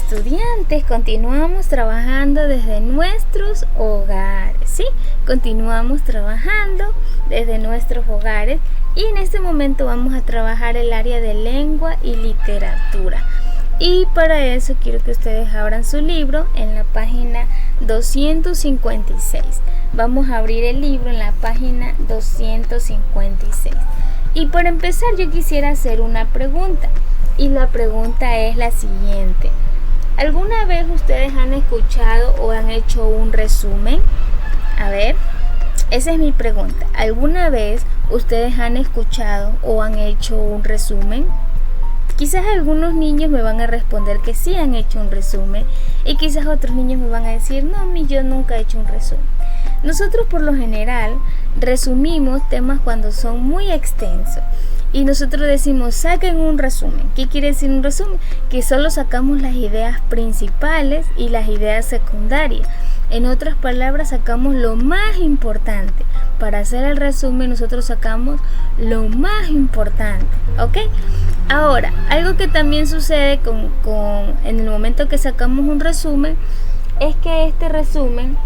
Estudiantes, continuamos trabajando desde nuestros hogares, ¿sí? Continuamos trabajando desde nuestros hogares y en este momento vamos a trabajar el área de lengua y literatura. Y para eso quiero que ustedes abran su libro en la página 256. Vamos a abrir el libro en la página 256. Y para empezar yo quisiera hacer una pregunta. Y la pregunta es la siguiente. ¿Alguna vez ustedes han escuchado o han hecho un resumen? A ver, esa es mi pregunta. ¿Alguna vez ustedes han escuchado o han hecho un resumen? Quizás algunos niños me van a responder que sí han hecho un resumen y quizás otros niños me van a decir, no, yo nunca he hecho un resumen. Nosotros por lo general resumimos temas cuando son muy extensos. Y nosotros decimos, saquen un resumen. ¿Qué quiere decir un resumen? Que solo sacamos las ideas principales y las ideas secundarias. En otras palabras, sacamos lo más importante. Para hacer el resumen, nosotros sacamos lo más importante. ¿Ok? Ahora, algo que también sucede en el momento que sacamos un resumen, es que este resumen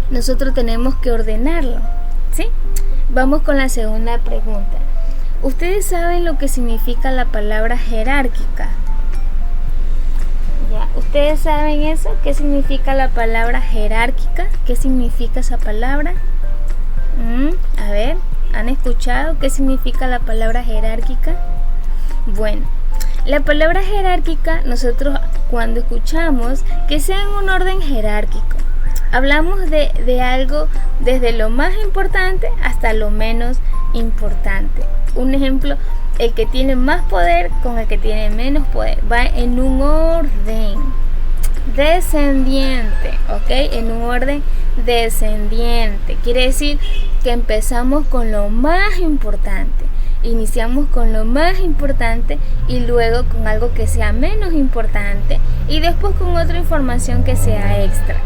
nosotros tenemos que ordenarlo. ¿Sí? Vamos con la segunda pregunta. ¿Ustedes saben lo que significa la palabra jerárquica? ¿Ya? ¿Ustedes saben eso? ¿Qué significa la palabra jerárquica? ¿Qué significa esa palabra? A ver, ¿han escuchado qué significa la palabra jerárquica? Bueno, la palabra jerárquica nosotros cuando escuchamos que sea en un orden jerárquico. Hablamos de algo desde lo más importante hasta lo menos importante. Un ejemplo, el que tiene más poder con el que tiene menos poder. Va en un orden descendiente, ¿ok? En un orden descendiente. Quiere decir que empezamos con lo más importante. Iniciamos con lo más importante y luego con algo que sea menos importante y después con otra información que sea extra.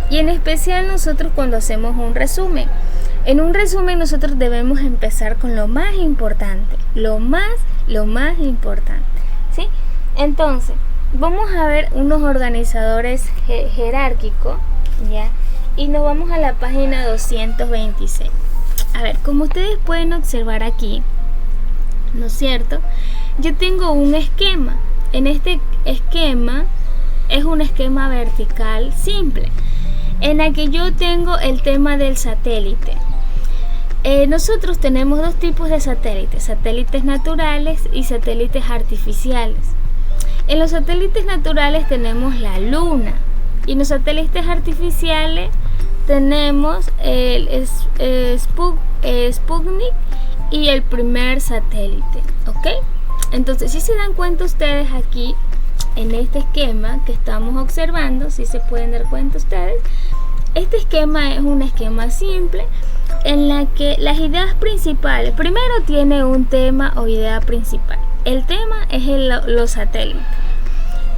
Y en especial nosotros cuando hacemos un resumen. En un resumen nosotros debemos empezar con lo más importante, lo más importante, ¿sí? Entonces, vamos a ver unos organizadores jerárquicos, ¿ya? Y nos vamos a la página 226. A ver, como ustedes pueden observar aquí, ¿no es cierto? Yo tengo un esquema. En este esquema es un esquema vertical simple, en el que yo tengo el tema del satélite. Nosotros tenemos dos tipos de satélites, satélites naturales y satélites artificiales. En los satélites naturales tenemos la Luna y en los satélites artificiales tenemos el Sputnik y el primer satélite, ¿ok? Entonces, si se dan cuenta ustedes aquí en este esquema que estamos observando, si se pueden dar cuenta ustedes, este esquema es un esquema simple en la que las ideas principales, primero tiene un tema o idea principal. El tema es los satélites.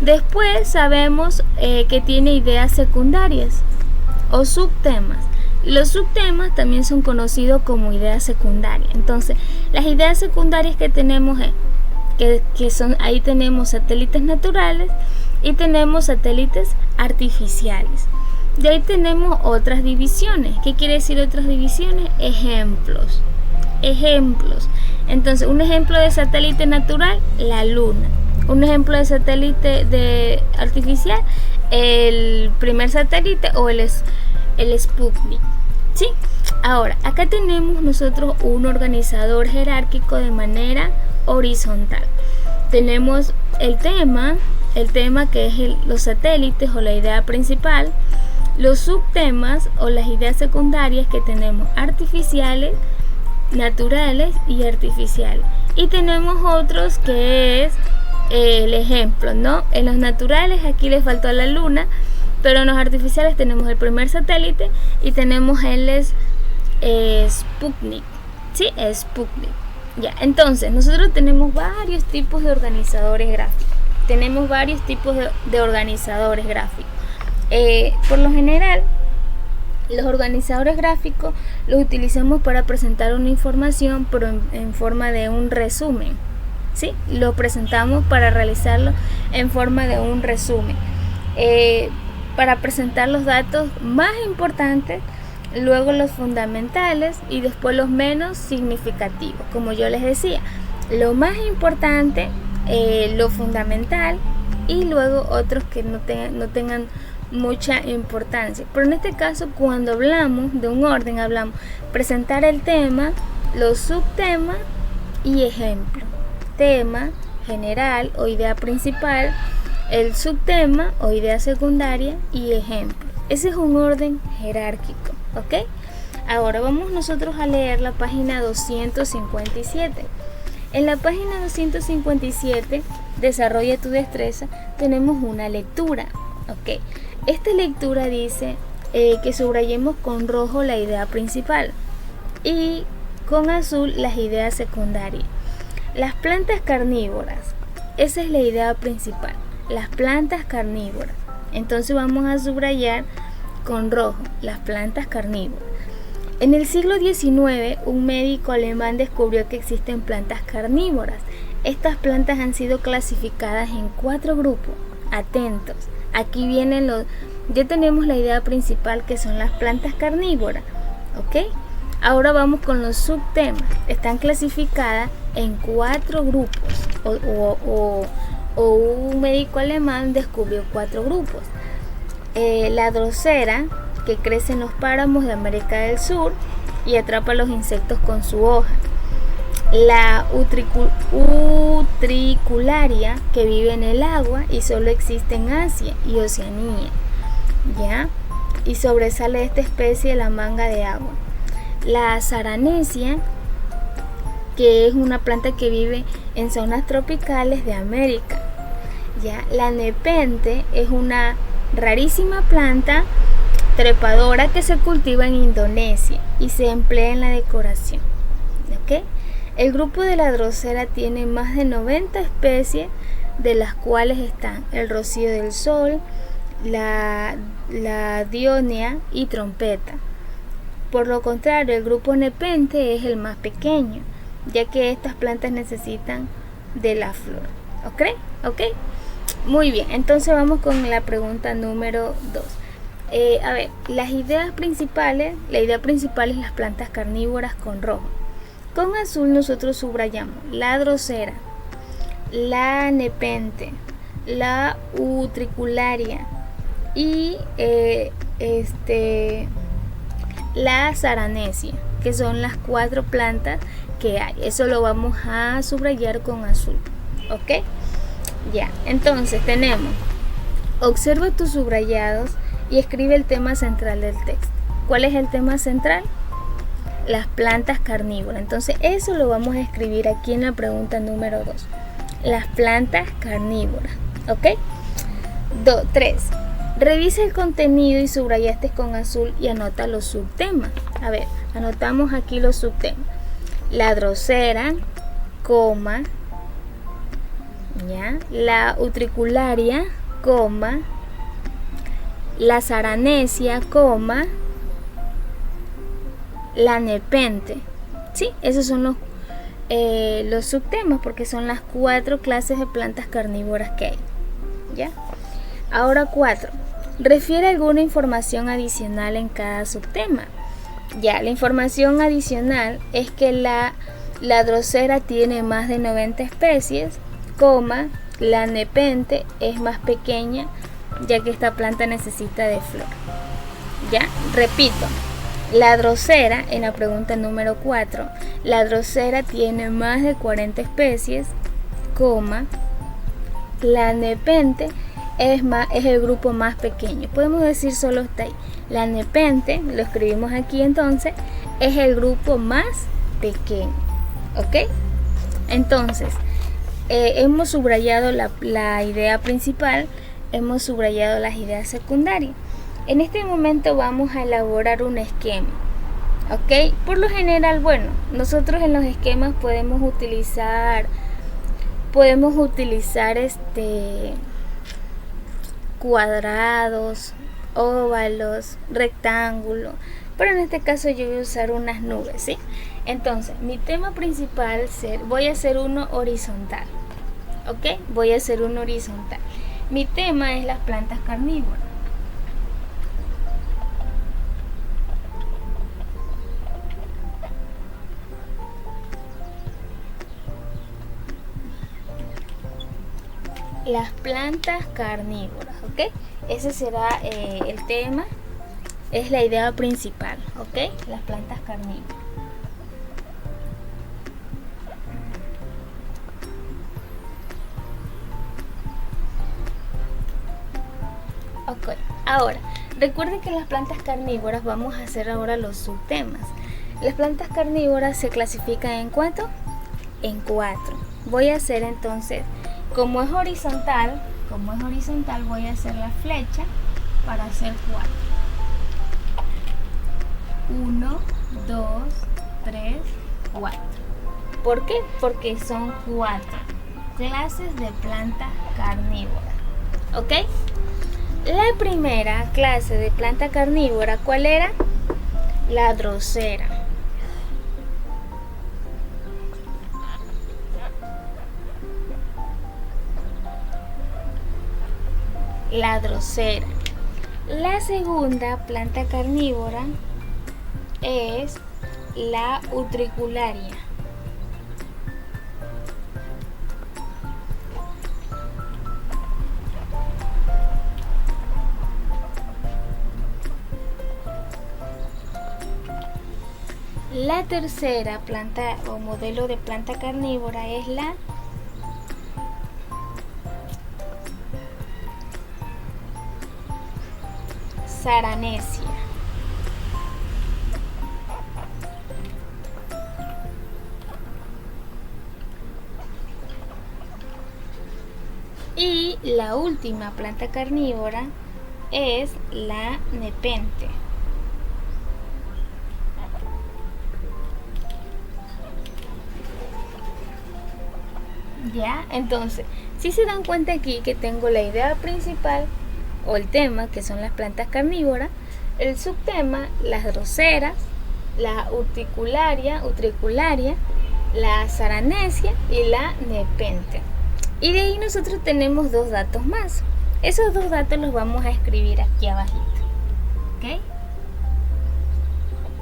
Después sabemos que tiene ideas secundarias o subtemas. Los subtemas también son conocidos como ideas secundarias. Entonces, las ideas secundarias que tenemos es que son, ahí tenemos satélites naturales y tenemos satélites artificiales. De ahí tenemos otras divisiones. ¿Qué quiere decir otras divisiones? Ejemplos. Entonces, un ejemplo de satélite natural, la Luna. Un ejemplo de satélite artificial, el primer satélite o el Sputnik. ¿Sí? Ahora, acá tenemos nosotros un organizador jerárquico de manera horizontal. Tenemos el tema que es los satélites o la idea principal, los subtemas o las ideas secundarias que tenemos artificiales, naturales y artificiales. Y tenemos otros que es el ejemplo, ¿no? En los naturales aquí les faltó la Luna, pero en los artificiales tenemos el primer satélite y tenemos el Sputnik, ¿sí? Sputnik. Ya, entonces nosotros tenemos varios tipos de organizadores gráficos. Por lo general, los organizadores gráficos los utilizamos para presentar una información, pero en forma de un resumen. ¿Sí? Lo presentamos para realizarlo en forma de un resumen. Para presentar los datos más importantes, luego los fundamentales y después los menos significativos. Como yo les decía, lo más importante, lo fundamental y luego otros que no tengan mucha importancia. Pero en este caso, cuando hablamos de un orden, hablamos presentar el tema, los subtemas y ejemplo. Tema general o idea principal, el subtema o idea secundaria y ejemplo. Ese es un orden jerárquico, ¿ok? Ahora vamos nosotros a leer la página 257. En la página 257, Desarrolla tu destreza, tenemos una lectura, ¿ok? Esta lectura dice que subrayemos con rojo la idea principal y con azul las ideas secundarias. Las plantas carnívoras, esa es la idea principal, las plantas carnívoras. Entonces vamos a subrayar con rojo las plantas carnívoras. En el siglo XIX, un médico alemán descubrió que existen plantas carnívoras. Estas plantas han sido clasificadas en 4 grupos. Atentos, aquí vienen ya tenemos la idea principal, que son las plantas carnívoras, ¿ok? Ahora vamos con los subtemas. Están clasificadas en 4 grupos, o un médico alemán descubrió 4 grupos. La drosera, que crece en los páramos de América del Sur y atrapa a los insectos con su hoja. La utricularia, que vive en el agua y solo existe en Asia y Oceanía, ¿ya? Y sobresale de esta especie la manga de agua. La zaranesia, que es una planta que vive en zonas tropicales de América, ¿ya? La nepente es una rarísima planta trepadora que se cultiva en Indonesia y se emplea en la decoración, ¿ok? El grupo de la drosera tiene más de 90 especies, de las cuales están el rocío del sol, la dionea y trompeta. Por lo contrario, el grupo nepente es el más pequeño, ya que estas plantas necesitan de la flor. ¿Ok? Muy bien, entonces vamos con la pregunta número 2. A ver, las ideas principales, la idea principal es las plantas carnívoras con rojo. Con azul nosotros subrayamos la drosera, la nepente, la utricularia y la zaranesia, que son las 4 plantas que hay. Eso lo vamos a subrayar con azul, ¿ok? Ya, entonces tenemos, observa tus subrayados y escribe el tema central del texto. ¿Cuál es el tema central? Las plantas carnívoras. Entonces eso lo vamos a escribir aquí en la pregunta número 2. Las plantas carnívoras, ¿ok? 3. Revisa el contenido y subrayaste con azul y anota los subtemas. A ver, anotamos aquí los subtemas. La drosera, coma, ¿ya? La utricularia, coma, la zaranesia, coma, la nepente. Sí, esos son los subtemas, porque son las 4 clases de plantas carnívoras que hay, ¿ya? Ahora 4. Refiere alguna información adicional en cada subtema. Ya, la información adicional es que la drosera tiene más de 90 especies, coma, la nepente es más pequeña, ya que esta planta necesita de flor. Ya, repito, la drosera, en la pregunta número 4, la drosera tiene más de 40 especies, coma, la nepente es el grupo más pequeño. Podemos decir solo hasta ahí. La nepente, lo escribimos aquí entonces, es el grupo más pequeño, ¿ok? Entonces, hemos subrayado la idea principal, hemos subrayado las ideas secundarias. En este momento vamos a elaborar un esquema. ¿Ok? Por lo general, bueno, nosotros en los esquemas podemos utilizar cuadrados, óvalos, rectángulos, pero en este caso yo voy a usar unas nubes, ¿sí? Entonces, mi tema principal voy a hacer uno horizontal, ¿ok? Voy a hacer uno horizontal. Mi tema es las plantas carnívoras. Las plantas carnívoras, ¿ok? Ese será el tema, es la idea principal, ¿ok? Las plantas carnívoras. Ok, ahora, recuerden que las plantas carnívoras vamos a hacer ahora los subtemas. Las plantas carnívoras se clasifican ¿en cuánto? En 4. Voy a hacer entonces, como es horizontal, voy a hacer la flecha para hacer 4. 1, 2, 3, 4. ¿Por qué? Porque son 4 clases de plantas carnívoras. ¿Ok? La primera clase de planta carnívora, ¿cuál era? La drosera. La drosera. La segunda planta carnívora es la utricularia. La tercera planta o modelo de planta carnívora es la Zaranesia. Y la última planta carnívora es la nepente. Ya, entonces, si se dan cuenta aquí que tengo la idea principal o el tema, que son las plantas carnívoras, el subtema, las droseras, la utricularia, la zaranesia y la nepente. Y de ahí nosotros tenemos 2 datos más. Esos 2 datos los vamos a escribir aquí abajito. ¿Ok?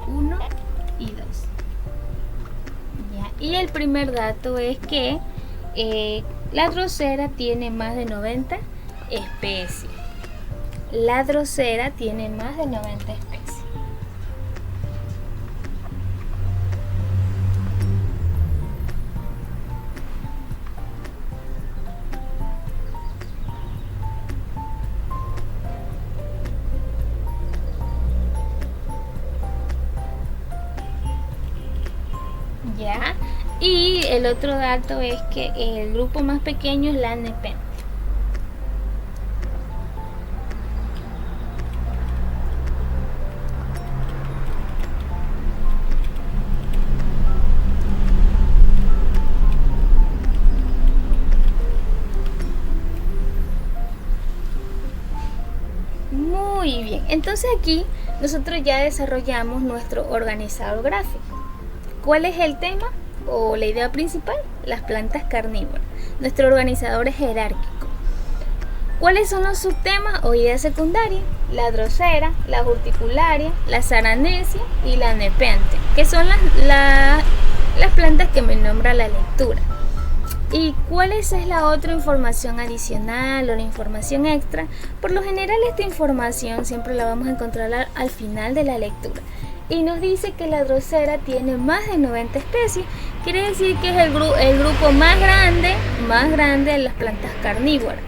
1 y 2. Ya. Y el primer dato es que la drosera tiene más de 90 especies. La drosera tiene más de 90 especies. Ya. Y el otro dato es que el grupo más pequeño es la nepente. Muy bien, entonces aquí nosotros ya desarrollamos nuestro organizador gráfico. ¿Cuál es el tema o la idea principal? Las plantas carnívoras. Nuestro organizador es jerárquico. ¿Cuáles son los subtemas o ideas secundarias? La drosera, la urticularia, la zaranesia y la nepente, que son las plantas que me nombra la lectura. ¿Y cuál es la otra información adicional o la información extra? Por lo general esta información siempre la vamos a encontrar al final de la lectura. Y nos dice que la drosera tiene más de 90 especies. Quiere decir que es el grupo más grande de las plantas carnívoras.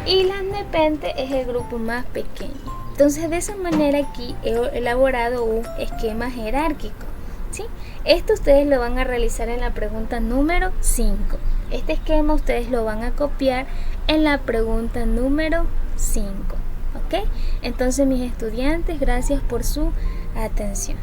Y la nepente es el grupo más pequeño. Entonces de esa manera aquí he elaborado un esquema jerárquico, ¿sí? Esto ustedes lo van a realizar en la pregunta número 5. Este esquema ustedes lo van a copiar en la pregunta número 5. ¿Ok? Entonces mis estudiantes, gracias por su atención.